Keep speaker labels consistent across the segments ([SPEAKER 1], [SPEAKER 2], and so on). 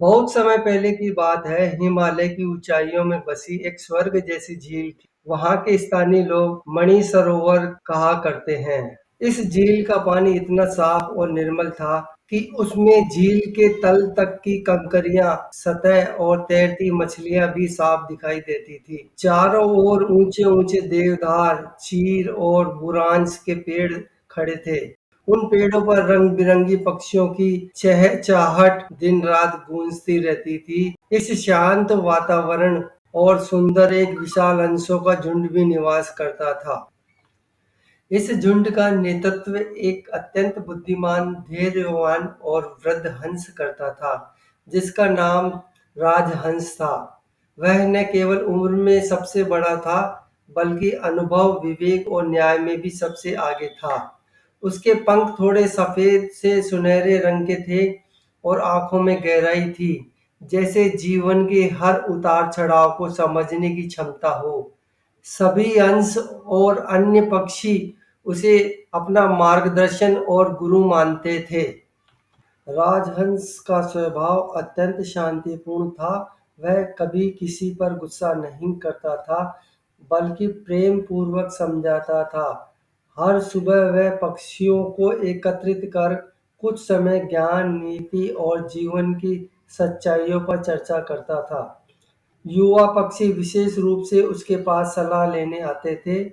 [SPEAKER 1] बहुत समय पहले की बात है। हिमालय की ऊंचाइयों में बसी एक स्वर्ग जैसी झील थी। वहां के स्थानीय लोग मणि सरोवर कहा करते हैं। इस झील का पानी इतना साफ और निर्मल था कि उसमें झील के तल तक की कंकरियां, सतह और तैरती मछलियां भी साफ दिखाई देती थी। चारों ओर ऊंचे ऊंचे देवदार, चीर और बुरांश के पेड़ खड़े थे। उन पेड़ों पर रंग-बिरंगी पक्षियों की चहचहाट दिन-रात गूंजती रहती थी। इस शांत वातावरण और सुंदर एक विशाल हंसों का झुंड भी निवास करता था। इस झुंड का नेतृत्व एक अत्यंत बुद्धिमान, धैर्यवान और वृद्ध हंस करता था, जिसका नाम राजहंस था। वह न केवल उम्र में सबसे बड़ा था, बल्कि अनुभव, विवेक और न्याय में भी सबसे आगे था। उसके पंख थोड़े सफेद से सुनहरे रंग के थे और आंखों में गहराई थी, जैसे जीवन के हर उतार-चढ़ाव को समझने की क्षमता हो। सभी हंस और अन्य पक्षी उसे अपना मार्गदर्शन और गुरु मानते थे। राजहंस का स्वभाव अत्यंत शांतिपूर्ण था। वह कभी किसी पर गुस्सा नहीं करता था, बल्कि प्रेम पूर्वक समझाता था। हर सुबह वह पक्षियों को एकत्रित कर कुछ समय ज्ञान, नीति और जीवन की सच्चाइयों पर चर्चा करता था। युवा पक्षी विशेष रूप से उसके पास सलाह लेने आते थे।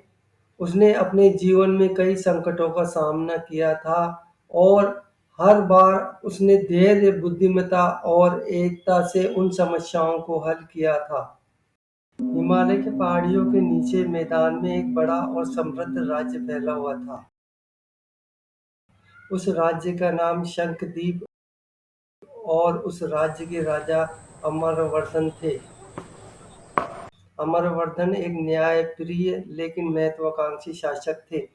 [SPEAKER 1] उसने अपने जीवन में कई संकटों का सामना किया था और हर बार उसने धैर्य, बुद्धिमत्ता और एकता से उन समस्याओं को हल किया था। हिमालय के पहाड़ियों के नीचे मैदान में एक बड़ा और समृद्ध राज्य फैला हुआ था। उस राज्य का नाम शंखद्वीप और उस राज्य के राजा अमरवर्धन थे। अमरवर्धन एक न्यायप्रिय लेकिन महत्वाकांक्षी शासक थे।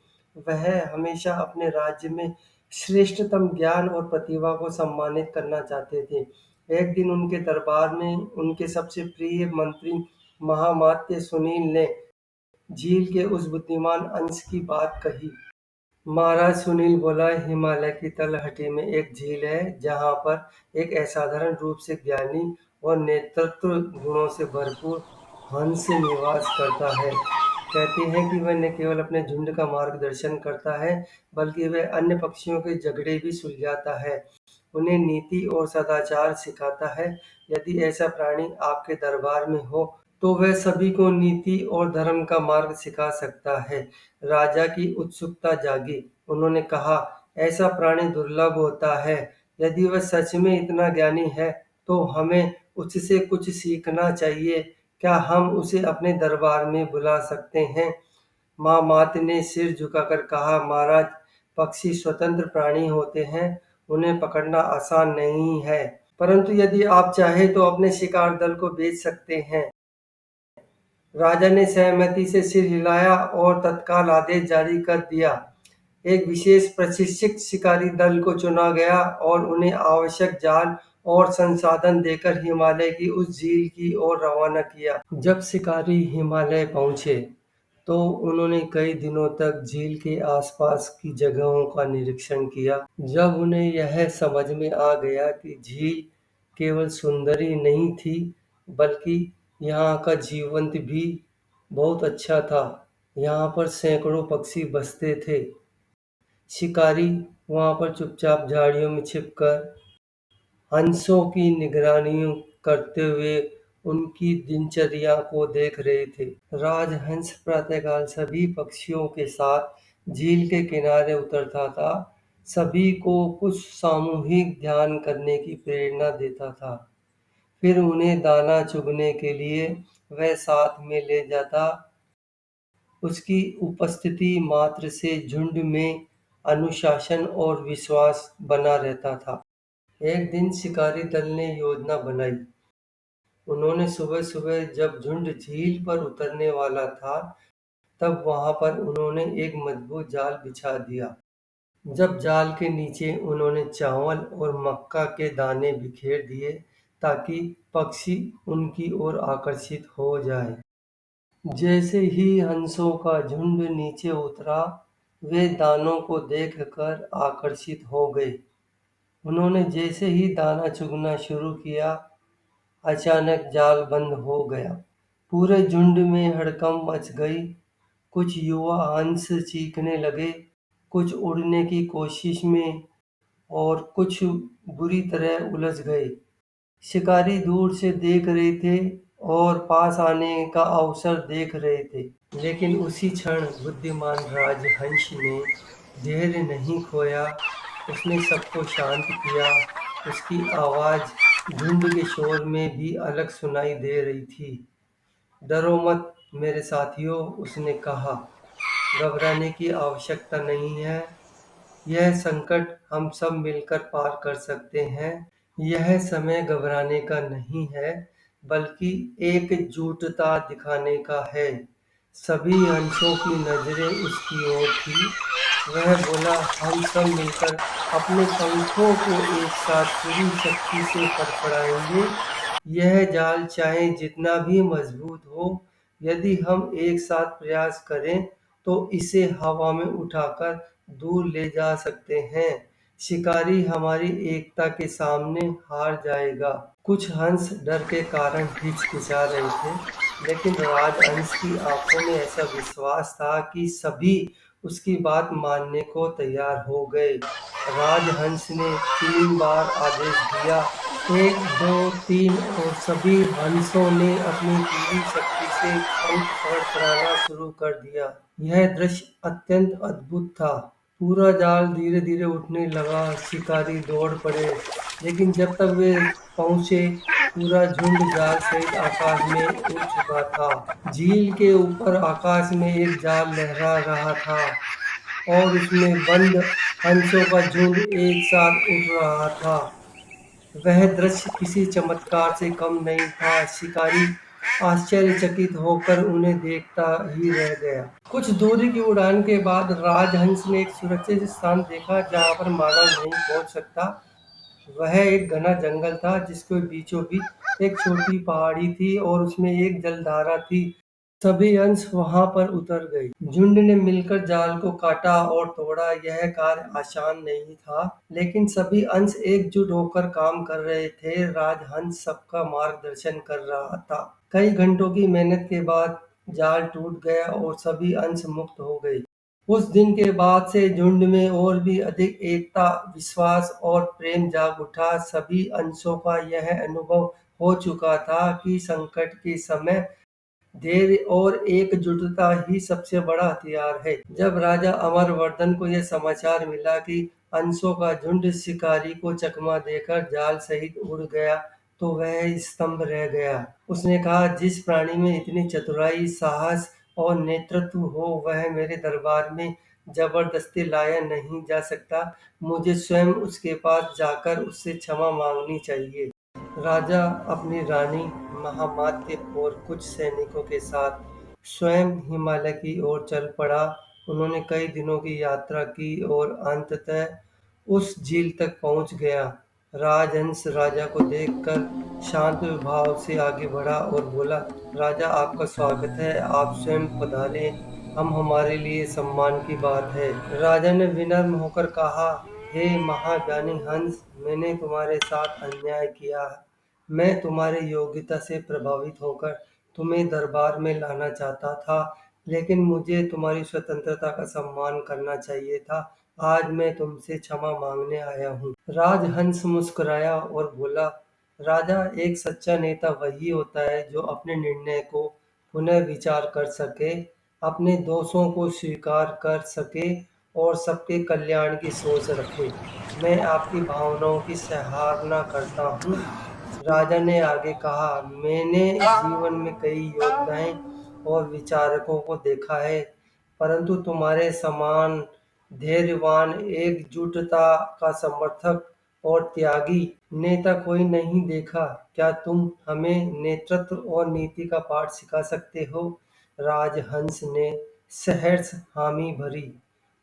[SPEAKER 1] वह हमेशा अपने राज्य में श्रेष्ठतम ज्ञान और प्रतिभा को सम्मानित करना चाहते थे। एक दिन उनके दरबार में उनके सबसे प्रिय मंत्री महामात्य सुनील ने झील के उस बुद्धिमान अंश की बात कही। महाराज सुनील बोला, हिमालय की तलहटी में एक झील है जहाँ पर एक असाधारण रूप से ज्ञानी और नेतृत्व गुणों से भरपूर हंस निवास करता है। कहते हैं कि वह न केवल अपने झुंड का मार्गदर्शन करता है, बल्कि वह अन्य पक्षियों के झगड़े भी सुलझाता है, उन्हें नीति और सदाचार सिखाता है। यदि ऐसा प्राणी आपके दरबार में हो, तो वह सभी को नीति और धर्म का मार्ग सिखा सकता है। राजा की उत्सुकता जागी। उन्होंने कहा, ऐसा प्राणी दुर्लभ होता है। यदि वह सच में इतना ज्ञानी है, तो हमें उससे कुछ सीखना चाहिए। क्या हम उसे अपने दरबार में बुला सकते हैं? माँ मात ने सिर झुकाकर कहा, महाराज, पक्षी स्वतंत्र प्राणी होते हैं, उन्हें पकड़ना आसान नहीं है, परंतु यदि आप चाहें तो अपने शिकार दल को भेज सकते हैं। राजा ने सहमति से सिर हिलाया और तत्काल आदेश जारी कर दिया। एक विशेष प्रशिक्षित शिकारी दल को चुना गया और उन्हें आवश्यक जाल और संसाधन देकर हिमालय की उस झील की ओर रवाना किया। जब शिकारी हिमालय पहुंचे, तो उन्होंने कई दिनों तक झील के आसपास की जगहों का निरीक्षण किया। जब उन्हें यह समझ में आ गया कि झील केवल सुंदर ही नहीं थी, बल्कि यहाँ का जीवन भी बहुत अच्छा था। यहाँ पर सैकड़ों पक्षी बसते थे। शिकारी वहाँ पर चुपचाप झाड़ियों में छिपकर हंसों की निगरानी करते हुए उनकी दिनचर्या को देख रहे थे। राजहंस प्रातःकाल सभी पक्षियों के साथ झील के किनारे उतरता था, सभी को कुछ सामूहिक ध्यान करने की प्रेरणा देता था। फिर उन्हें दाना चुगने के लिए वह साथ में ले जाता। उसकी उपस्थिति मात्र से झुंड में अनुशासन और विश्वास बना रहता था। एक दिन शिकारी दल ने योजना बनाई। उन्होंने सुबह-सुबह जब झुंड झील पर उतरने वाला था, तब वहां पर उन्होंने एक मजबूत जाल बिछा दिया। जब जाल के नीचे उन्होंने चावल और मक्का के दाने बिखेर दिए, ताकि पक्षी उनकी ओर आकर्षित हो जाए। जैसे ही हंसों का झुंड नीचे उतरा, वे दानों को देखकर आकर्षित हो गए। उन्होंने जैसे ही दाना चुगना शुरू किया, अचानक जाल बंद हो गया। पूरे झुंड में हड़कंप मच गई। कुछ युवा हंस चीखने लगे, कुछ उड़ने की कोशिश में और कुछ बुरी तरह उलझ गए। शिकारी दूर से देख रहे थे और पास आने का अवसर देख रहे थे। लेकिन उसी क्षण बुद्धिमान राजहंस ने धैर्य नहीं खोया। उसने सबको शांत किया। उसकी आवाज झुंड के शोर में भी अलग सुनाई दे रही थी। डरो मत मेरे साथियों, उसने कहा। घबराने की आवश्यकता नहीं है। यह संकट हम सब मिलकर पार कर सकते हैं। यह समय घबराने का नहीं है, बल्कि एकजुटता दिखाने का है। सभी हंसों की नजरें उसकी ओर थी। वह बोला, हम सब मिलकर अपने पंखों को एक साथ पूरी शक्ति से फड़फड़ाएंगे। यह जाल चाहे जितना भी मजबूत हो, यदि हम एक साथ प्रयास करें तो इसे हवा में उठाकर दूर ले जा सकते हैं। शिकारी हमारी एकता के सामने हार जाएगा। कुछ हंस डर के कारण हिचकिचा रहे थे, लेकिन राजहंस की आंखों में ऐसा विश्वास था कि सभी उसकी बात मानने को तैयार हो गए। राजहंस ने 3 बार आदेश दिया, 1, 2, 3, और सभी हंसों ने अपनी पूरी शक्ति से पंख फड़फड़ाना शुरू कर दिया। यह दृश्य अत्यंत अद्भुत था। पूरा जाल धीरे धीरे उठने लगा। शिकारी दौड़ पड़े, लेकिन जब तक वे पहुंचे, पूरा झुंड जाल सहित आकाश में उड़ चुका था। झील के ऊपर आकाश में एक जाल लहरा रहा था और उसमें बंद हंसों का झुंड एक साथ उड़ रहा था। वह दृश्य किसी चमत्कार से कम नहीं था। शिकारी आश्चर्यचकित होकर उन्हें देखता ही रह गया। कुछ दूरी की उड़ान के बाद राजहंस ने एक सुरक्षित स्थान देखा जहां पर मानव नहीं पहुंच सकता। वह एक घना जंगल था जिसके बीचों बीच एक छोटी पहाड़ी थी और उसमें एक जलधारा थी। सभी अंश वहां पर उतर गए। झुंड ने मिलकर जाल को काटा और तोड़ा। यह कार्य आसान नहीं था, लेकिन सभी अंश एकजुट होकर काम कर रहे थे। राजहंस सबका मार्गदर्शन कर रहा था। कई घंटों की मेहनत के बाद जाल टूट गया और सभी अंश मुक्त हो गए। उस दिन के बाद से झुंड में और भी अधिक एकता, विश्वास और प्रेम जाग उठा। सभी अंशों का यह अनुभव हो चुका था कि संकट के समय धैर्य और एकजुटता ही सबसे बड़ा हथियार है। जब राजा अमरवर्धन को यह समाचार मिला कि अंशों का झुंड शिकारी को चकमा देकर जाल सहित उड़ गया, तो वह स्तंभ रह गया। उसने कहा, जिस प्राणी में इतनी चतुराई, साहस और नेतृत्व हो, वह मेरे दरबार में जबरदस्ती लाया नहीं जा सकता। मुझे स्वयं उसके पास जाकर उससे क्षमा मांगनी चाहिए। राजा अपनी रानी महामात्य और कुछ सैनिकों के साथ स्वयं हिमालय की ओर चल पड़ा। उन्होंने कई दिनों की यात्रा की और अंततः उस झील तक पहुंच गया। राजहंस राजा को देखकर शांत भाव से आगे बढ़ा और बोला, राजा आपका स्वागत है, आप स्वयं पधारे, हम हमारे लिए सम्मान की बात है। राजा ने विनम्र होकर कहा, हे महाज्ञानी हंस, मैंने तुम्हारे साथ अन्याय किया। मैं तुम्हारी योग्यता से प्रभावित होकर तुम्हें दरबार में लाना चाहता था, लेकिन मुझे तुम्हारी स्वतंत्रता का सम्मान करना चाहिए था। आज मैं तुमसे क्षमा मांगने आया हूँ। राजहंस मुस्कुराया और बोला, राजा, एक सच्चा नेता वही होता है जो अपने निर्णय को पुनः विचार कर सके, अपने दोषों को स्वीकार कर सके और सबके कल्याण की सोच रखे। मैं आपकी भावनाओं की सराहना करता हूँ। राजा ने आगे कहा, मैंने जीवन में कई योद्धाएं और विचारकों को देखा है, परंतु तुम्हारे समान धैर्यवान, एकजुटता का समर्थक और त्यागी नेता कोई नहीं देखा। क्या तुम हमें नेतृत्व और नीति का पाठ सिखा सकते हो? राजहंस ने सहर्ष हामी भरी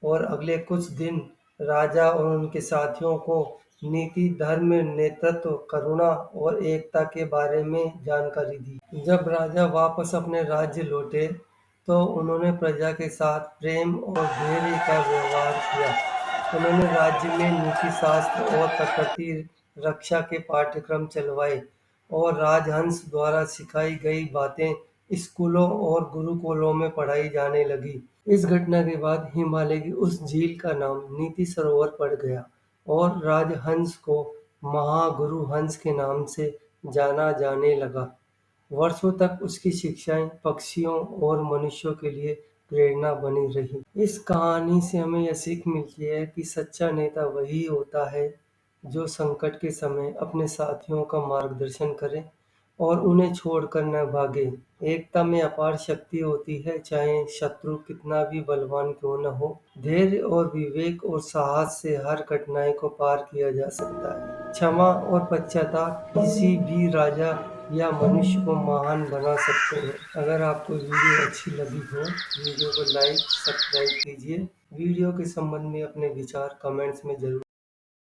[SPEAKER 1] और अगले कुछ दिन राजा और उनके साथियों को नीति, धर्म, नेतृत्व, करुणा और एकता के बारे में जानकारी दी। जब राजा वापस अपने राज्य लौटे, तो उन्होंने प्रजा के साथ प्रेम और धैर्य का व्यवहार किया। उन्होंने राज्य में नीति शास्त्र और प्रकृति रक्षा के पाठ्यक्रम चलवाए और राजहंस द्वारा सिखाई गई बातें स्कूलों और गुरुकुलों में पढ़ाई जाने लगी। इस घटना के बाद हिमालय की उस झील का नाम नीति सरोवर पड़ गया और राजहंस को महागुरु हंस के नाम से जाना जाने लगा। वर्षों तक उसकी शिक्षाएं पक्षियों और मनुष्यों के लिए प्रेरणा बनी रही। इस कहानी से हमें यह सीख मिलती है कि सच्चा नेता वही होता है जो संकट के समय अपने साथियों का मार्गदर्शन करे और उन्हें छोड़कर न भागे। एकता में अपार शक्ति होती है, चाहे शत्रु कितना भी बलवान क्यों न हो। धैर्य और विवेक और साहस से हर कठिनाई को पार किया जा सकता है। क्षमा और पश्चाताप किसी भी राजा या मनुष्य को महान बना सकते हैं। अगर आपको वीडियो अच्छी लगी हो, वीडियो को लाइक, सब्सक्राइब कीजिए। वीडियो के संबंध में अपने विचार कमेंट्स में जरूर